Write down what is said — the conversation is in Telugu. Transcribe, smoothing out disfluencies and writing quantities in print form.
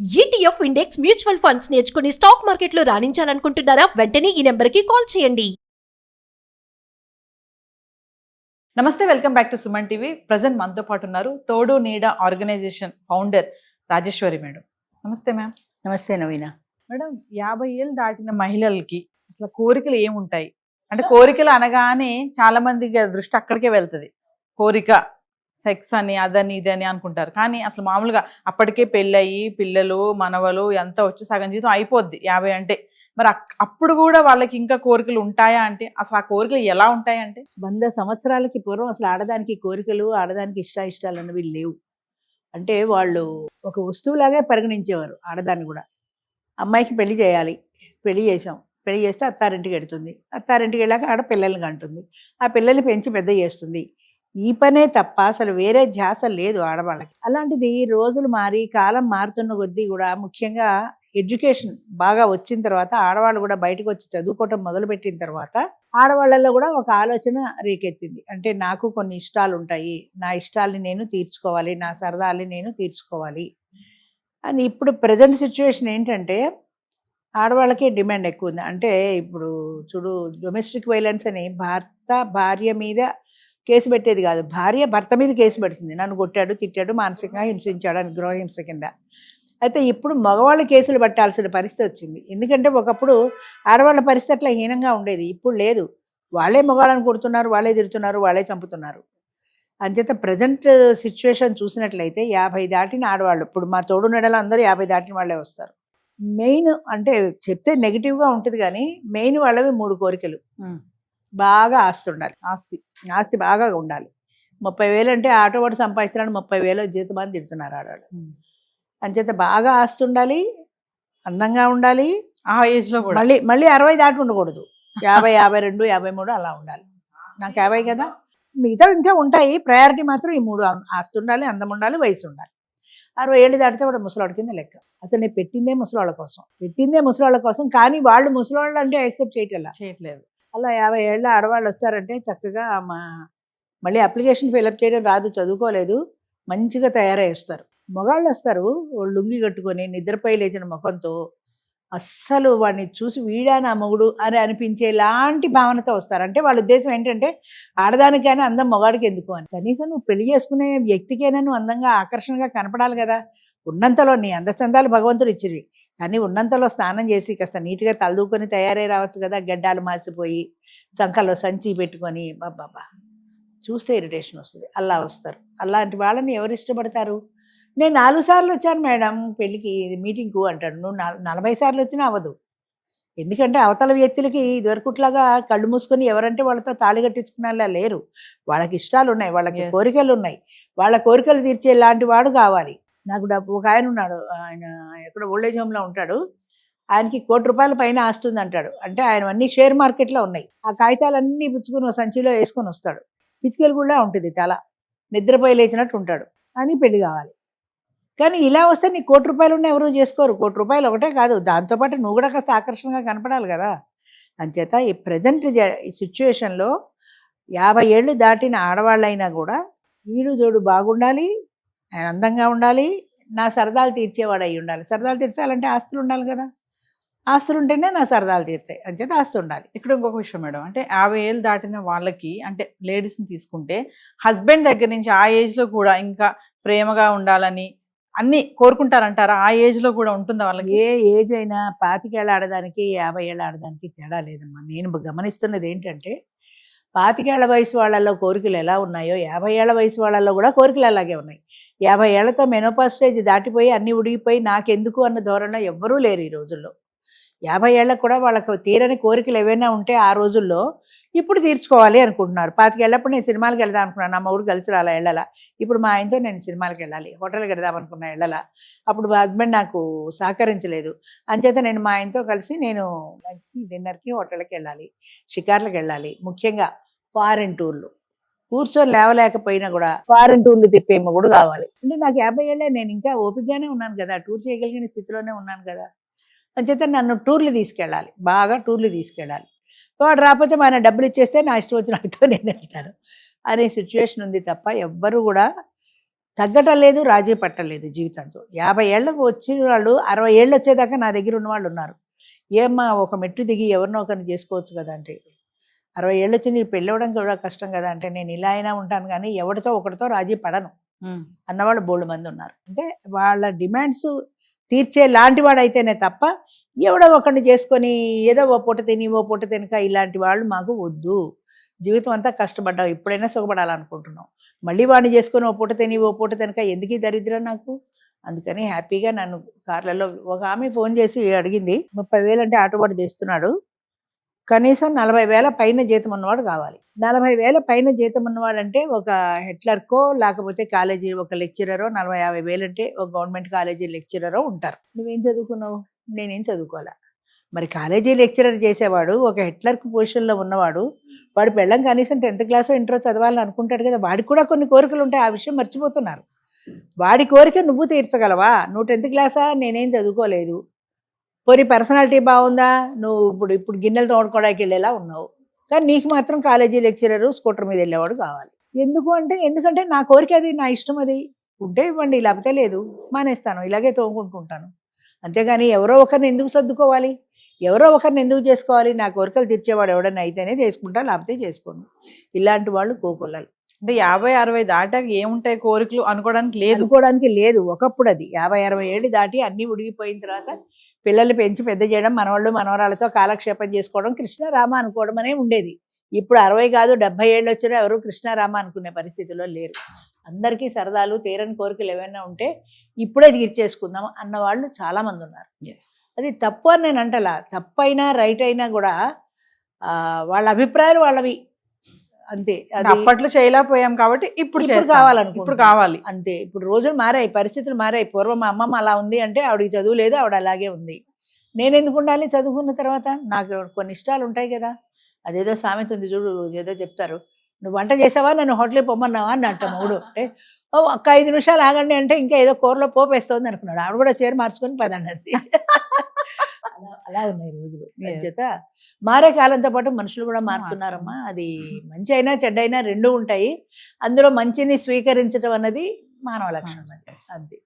ఈటీఎఫ్ ఇండెక్స్ మ్యూచువల్ ఫండ్స్ నేర్చుకుని స్టాక్ మార్కెట్లో రాణించాలనుకుంటున్నారా? వెంటనే ఈ నెంబర్కి కాల్ చేయండి. నమస్తే, welcome back to Suman TV. Present మనతో పాటు ఉన్నారు తోడు నీడ ఆర్గనైజేషన్ ఫౌండర్ రాజేశ్వరి మేడం. నమస్తే మ్యామ్. నమస్తే నవీన. మేడం, 50 ఏళ్ళు దాటిన మహిళలకి అసలు కోరికలు ఏముంటాయి? అంటే కోరికలు అనగానే చాలా మంది దృష్టి అక్కడికే వెళ్తుంది. కోరిక సెక్స్ అని, అదని ఇదని అనుకుంటారు. కానీ అసలు మామూలుగా అప్పటికే పెళ్ళయి పిల్లలు మనవలు ఎంత వచ్చి సగం జీవితం అయిపోద్ది 50 అంటే. మరి అప్పుడు కూడా వాళ్ళకి ఇంకా కోరికలు ఉంటాయా అంటే అసలు ఆ కోరికలు ఎలా ఉంటాయంటే? 100 సంవత్సరాలకి పూర్వం అసలు ఆడదానికి కోరికలు, ఆడదానికి ఇష్టాలు అన్నవి లేవు. అంటే వాళ్ళు ఒక వస్తువులాగే పరిగణించేవారు ఆడదాన్ని కూడా. అమ్మాయికి పెళ్లి చేయాలి, పెళ్లి చేసాం, పెళ్లి చేస్తే అత్తారింటికి వెడుతుంది, అత్తారింటికి వెళ్ళాక ఆడ పిల్లల్ని కంటుంది, ఆ పిల్లల్ని పెంచి పెద్ద చేస్తుంది. ఈ పనే తప్ప అసలు వేరే ధ్యాస లేదు ఆడవాళ్ళకి. అలాంటిది రోజులు మారి కాలం మారుతున్న కొద్దీ కూడా ముఖ్యంగా ఎడ్యుకేషన్ బాగా వచ్చిన తర్వాత, ఆడవాళ్ళు కూడా బయటకు వచ్చి చదువుకోవటం మొదలుపెట్టిన తర్వాత ఆడవాళ్ళల్లో కూడా ఒక ఆలోచన రేకెత్తింది. అంటే నాకు కొన్ని ఇష్టాలు ఉంటాయి, నా ఇష్టాల్ని నేను తీర్చుకోవాలి, నా సరదాల్ని నేను తీర్చుకోవాలి అని. ఇప్పుడు ప్రజెంట్ సిచ్యువేషన్ ఏంటంటే ఆడవాళ్ళకే డిమాండ్ ఎక్కువ ఉంది. అంటే ఇప్పుడు చూడు, డొమెస్టిక్ వైలెన్స్ అని భర్త భార్య మీద కేసు పెట్టేది కాదు, భార్య భర్త మీద కేసు పెడుతుంది. నన్ను కొట్టాడు, తిట్టాడు, మానసికంగా హింసించాడు అని, గృహహింస కింద. అయితే ఇప్పుడు మగవాళ్ళు కేసులు పట్టాల్సిన పరిస్థితి వచ్చింది. ఎందుకంటే ఒకప్పుడు ఆడవాళ్ళ పరిస్థితి అట్లా హీనంగా ఉండేది, ఇప్పుడు లేదు. వాళ్ళే మగవాళ్ళని కొడుతున్నారు, వాళ్ళే తిడుతున్నారు, వాళ్ళే చంపుతున్నారు. అంచేత ప్రజెంట్ సిచ్యువేషన్ చూసినట్లయితే 50 దాటిన ఆడవాళ్ళు, ఇప్పుడు మా తోడు నెడలు అందరూ 50 దాటిన వాళ్ళే వస్తారు. మెయిన్ అంటే చెప్తే నెగిటివ్గా ఉంటుంది కానీ మెయిన్ వాళ్ళవి 3 కోరికలు. బాగా ఆస్తి ఉండాలి, ఆస్తి బాగా ఉండాలి. 30,000 అంటే ఆటో వాడు సంపాదిస్తున్నాడు, 30,000 జీతం అని తిడుతున్నారు ఆడవాళ్ళు. అంచేత బాగా ఆస్తి ఉండాలి, అందంగా ఉండాలి, ఆ ఏజ్ లో కూడా మళ్ళీ 60 దాటి ఉండకూడదు, 50, 52, 53 అలా ఉండాలి. నాకు 50 కదా, మిగతా ఇంకా ఉంటాయి. ప్రయారిటీ మాత్రం ఈ 3: ఆస్తి ఉండాలి, అందం ఉండాలి, వయసు ఉండాలి. 60 ఏళ్ళు దాటితే వాడు ముసలాడి కింద లెక్క. అసలు నేను పెట్టిందే ముసలాళ్ళ కోసం, కానీ వాళ్ళు ముసలాళ్ళు అంటే యాక్సెప్ట్ చేయట్లేదు. అలా 50 ఏళ్ళ ఆడవాళ్ళు వస్తారంటే చక్కగా మళ్ళీ అప్లికేషన్ ఫిల్అప్ చేయడం రాదు, చదువుకోలేదు, మంచిగా తయారై వస్తారు. మగాళ్ళు వస్తారు లుంగి కట్టుకొని నిద్రపై లేచిన ముఖంతో, అస్సలు వాడిని చూసి వీడా నా మొగుడు అని అనిపించేలాంటి భావనతో వస్తారు. అంటే వాళ్ళ ఉద్దేశం ఏంటంటే ఆడదానికైనా అందం మగాడికి ఎందుకు అని. కనీసం నువ్వు పెళ్లి చేసుకునే వ్యక్తికైనా నువ్వు అందంగా ఆకర్షణగా కనపడాలి కదా. ఉన్నంతలో నీ అందచందాలు భగవంతుడు ఇచ్చివి, కానీ ఉన్నంతలో స్నానం చేసి కాస్త నీట్గా తలదూకొని తయారై రావచ్చు కదా. గడ్డాలు మాసిపోయి చంకలో సంచి పెట్టుకొని బాబా చూస్తే ఇరిటేషన్ వస్తుంది. అలా వస్తారు. అలాంటి వాళ్ళని ఎవరు ఇష్టపడతారు? నేను 4 సార్లు వచ్చాను మేడం పెళ్ళికి, మీటింగ్కు అంటాడు. నువ్వు 40 సార్లు వచ్చినా అవ్వదు. ఎందుకంటే అవతల వ్యక్తులకి ఇదివరకుట్లాగా కళ్ళు మూసుకొని ఎవరంటే వాళ్ళతో తాళి కట్టించుకునేలా లేరు. వాళ్ళకి ఇష్టాలు ఉన్నాయి, వాళ్ళకి కోరికలు ఉన్నాయి, వాళ్ళ కోరికలు తీర్చే లాంటి వాడు కావాలి. నాకు ఒక ఆయన ఉన్నాడు, ఆయన ఎక్కడ ఓల్డేజ్ హోమ్లో ఉంటాడు. ఆయనకి ₹1,00,00,000 పైన ఆస్తుంది అంటాడు. అంటే ఆయన అన్ని షేర్ మార్కెట్లో ఉన్నాయి. ఆ కాగితాలన్నీ పుచ్చుకుని సంచిలో వేసుకొని వస్తాడు. పిచ్చికలు కూడా ఉంటుంది తల, నిద్రపోయి లేచినట్టు ఉంటాడు అని పెళ్లి కావాలి. కానీ ఇలా వస్తే నీకు ₹1,00,00,000 ఉన్న ఎవరు చేసుకోరు. ₹1,00,00,000 ఒకటే కాదు, దాంతోపాటు నువ్వు కూడా కాస్త ఆకర్షణగా కనపడాలి కదా. అంచేత ఈ ప్రజెంట్ ఈ సిచ్యువేషన్లో 50 ఏళ్ళు దాటిన ఆడవాళ్ళైనా కూడా ఈడు జోడు బాగుండాలి, ఆయన అందంగా ఉండాలి, నా సరదాలు తీర్చేవాడు అయి ఉండాలి. సరదాలు తీర్చాలంటే ఆస్తులు ఉండాలి కదా, ఆస్తులు ఉంటేనే నా సరదాలు తీరుతాయి. అంచేత ఆస్తి ఉండాలి. ఇక్కడ ఇంకొక విషయం మేడం, అంటే 50 ఏళ్ళు దాటిన వాళ్ళకి, అంటే లేడీస్ని తీసుకుంటే హస్బెండ్ దగ్గర నుంచి ఆ ఏజ్లో కూడా ఇంకా ప్రేమగా ఉండాలని అన్ని కోరుకుంటారంటారా? ఆ ఏజ్లో కూడా ఉంటుందా వాళ్ళకి? ఏ ఏజ్ అయినా 25 ఏళ్ళ ఆడదానికి 50 ఏళ్ళ ఆడదానికి తేడా లేదమ్మా. నేను గమనిస్తున్నది ఏంటంటే 25 ఏళ్ల వయసు వాళ్ళల్లో కోరికలు ఎలా ఉన్నాయో 50 ఏళ్ల వయసు వాళ్ళల్లో కూడా కోరికలు అలాగే ఉన్నాయి. 50 ఏళ్లతో మెనోపాజ్ స్టేజ్ దాటిపోయి అన్నీ ఉడిగిపోయి నాకెందుకు అన్న ధోరణిలో ఎవ్వరూ లేరు ఈ రోజుల్లో. 50 ఏళ్ళకు కూడా వాళ్ళకు తీరని కోరికలు ఏవైనా ఉంటే ఆ రోజుల్లో ఇప్పుడు తీర్చుకోవాలి అనుకుంటున్నారు. 25 ఏళ్ళప్పుడు నేను సినిమాలకు వెళ్దాం అనుకున్నాను, నా మగుడు కలిసి రాలా, వెళ్ళాలా. ఇప్పుడు మా ఆయనతో నేను సినిమాలకు వెళ్ళాలి, హోటల్కి వెళ్దాం అనుకున్నా, వెళ్ళాలా. అప్పుడు మా హస్బెండ్ నాకు సహకరించలేదు. అంచేత నేను మా ఆయనతో కలిసి నేను లంచ్కి, డిన్నర్కి, హోటల్కి వెళ్ళాలి, షికార్లకు వెళ్ళాలి. ముఖ్యంగా ఫారెన్ టూర్లు, కూర్చొని లేవలేకపోయినా కూడా ఫారెన్ టూర్లు తిప్పే మగుడు కావాలి. అంటే నాకు 50 ఏళ్ళే, నేను ఇంకా ఓపికగానే ఉన్నాను కదా, టూర్ చేయగలిగిన స్థితిలోనే ఉన్నాను కదా. అంచేత నన్ను టూర్లు తీసుకెళ్ళాలి, బాగా టూర్లు తీసుకెళ్ళాలి. వాడు రాకపోతే మన డబ్బులు ఇచ్చేస్తే నా ఇష్టం వచ్చినట్టు నేను వెళ్తాను అనే సిచ్యువేషన్ ఉంది తప్ప ఎవ్వరు కూడా తగ్గటం లేదు, రాజీ పట్టలేదు జీవితంతో. 50 ఏళ్ళకు వచ్చిన వాళ్ళు 60 ఏళ్ళు వచ్చేదాకా నా దగ్గర ఉన్న వాళ్ళు ఉన్నారు. ఏమ్మా ఒక మెట్టు దిగి ఎవరినో ఒకరిని చేసుకోవచ్చు కదా అంటే, 60 ఏళ్ళు వచ్చి నీ పెళ్ళి అవ్వడం కూడా కష్టం కదా అంటే, నేను ఇలా అయినా ఉంటాను కానీ ఎవరితో ఒకటితో రాజీ పడను అన్నవాళ్ళు బోల్డ్ మంది ఉన్నారు. అంటే వాళ్ళ డిమాండ్స్ తీర్చే లాంటి వాడైతేనే తప్ప ఎవడో ఒకరిని చేసుకొని ఏదో ఓ పూట తిని ఓ పూట తినక ఇలాంటి వాళ్ళు మాకు వద్దు. జీవితం అంతా కష్టపడ్డావు, ఎప్పుడైనా సుఖపడాలనుకుంటున్నాం, మళ్ళీ వాడిని చేసుకొని ఓ పూట తిని ఓ పూట తినక ఎందుకు ఈ దరిద్రం నాకు? అందుకని హ్యాపీగా నన్ను కార్లలో ఒక ఆమె ఫోన్ చేసి అడిగింది, 30,000 అంటే ఆటో వాడు తెస్తున్నాడు, కనీసం 40,000 పైన జీతం ఉన్నవాడు కావాలి. 40,000 పైన జీతం ఉన్నవాడు అంటే ఒక హెడ్లర్కో లేకపోతే కాలేజీ ఒక లెక్చరరో 40,000-50,000 అంటే ఒక గవర్నమెంట్ కాలేజీ లెక్చరరో ఉంటారు. నువ్వేం చదువుకున్నావు? నేనేం చదువుకోవాలా. మరి కాలేజీ లెక్చరర్ చేసేవాడు ఒక హెడ్లర్క్ పొజిషన్లో ఉన్నవాడు, వాడు పెళ్ళం కనీసం 10th క్లాసో ఇంటరో చదవాలని అనుకుంటాడు కదా, వాడికి కూడా కొన్ని కోరికలు ఉంటాయి. ఆ విషయం మర్చిపోతున్నారు. వాడి కోరిక నువ్వు తీర్చగలవా? నువ్వు 10th క్లాసా? నేనేం చదువుకోలేదు. పోనీ పర్సనాలిటీ బాగుందా? నువ్వు ఇప్పుడు గిన్నెలు తోడుకోవడానికి వెళ్ళేలా ఉన్నావు, కానీ నీకు మాత్రం కాలేజీ లెక్చరరు స్కూటర్ మీద వెళ్ళేవాడు కావాలి. ఎందుకంటే నా కోరిక అది, నా ఇష్టం అది. ఉంటే ఇవ్వండి, లేకపోతే లేదు, మానేస్తాను, ఇలాగే తోముకుంటుంటాను. అంతేగాని ఎవరో ఒకరిని ఎందుకు సర్దుకోవాలి, ఎవరో ఒకరిని ఎందుకు చేసుకోవాలి? నా కోరికలు తీర్చేవాడు ఎవడన్నా అయితేనే చేసుకుంటా, లేకపోతే చేసుకోండి. ఇలాంటి వాళ్ళు కోకొల్లలు. అంటే 50-60 దాటాక ఏముంటాయి కోరికలు అనుకోవడానికి లేదు. ఒకప్పుడు అది 50-60 ఏళ్ళు దాటి అన్నీ ఉడిగిపోయిన తర్వాత పిల్లల్ని పెంచి పెద్ద చేయడం, మనవాళ్ళు మనవరాలతో కాలక్షేపం చేసుకోవడం, కృష్ణారామ అనుకోవడం అనే ఉండేది. ఇప్పుడు 60 కాదు 70 ఏళ్ళు వచ్చినా ఎవరు కృష్ణారామ అనుకునే పరిస్థితిలో లేరు. అందరికీ సరదాలు తీరని కోరికలు ఏమైనా ఉంటే ఇప్పుడే తీర్చేసుకుందాం అన్నవాళ్ళు చాలామంది ఉన్నారు. అది తప్పు అని నేను అంటలా. తప్పైనా రైట్ అయినా కూడా వాళ్ళ అభిప్రాయాలు వాళ్ళవి అంతే. అప్పట్లో చేయలేకపోయాం కాబట్టి ఇప్పుడు కావాలనుకుంటున్నాం, కావాలి అంతే. ఇప్పుడు రోజులు మారాయి, పరిస్థితులు మారాయి. పూర్వం మా అమ్మమ్మ అలా ఉంది అంటే ఆవిడకి చదువు లేదు, ఆవిడ అలాగే ఉంది. నేను ఎందుకు ఉండాలి చదువుకున్న తర్వాత? నాకు కొన్ని ఇష్టాలు ఉంటాయి కదా. అదేదో సామెత ఉంది చూడు, ఏదో చెప్తారు, నువ్వు వంట చేసావా, నన్ను హోటల్కి పొమ్మన్నావా అని అంట మొగుడు. అంటే ఒక్క 5 నిమిషాలు ఆగండి అంటే ఇంకా ఏదో కూరలో పోపు వేస్తుంది అనుకున్నాడు. ఆవిడ కూడా చీర మార్చుకొని పదండి. అలా ఉన్నాయి రోజులు. చేత మారే కాలంతో పాటు మనుషులు కూడా మారుతున్నారమ్మా. అది మంచి అయినా చెడ్డైనా రెండూ ఉంటాయి. అందులో మంచిని స్వీకరించడం అన్నది మానవ లక్షణం, అంతే.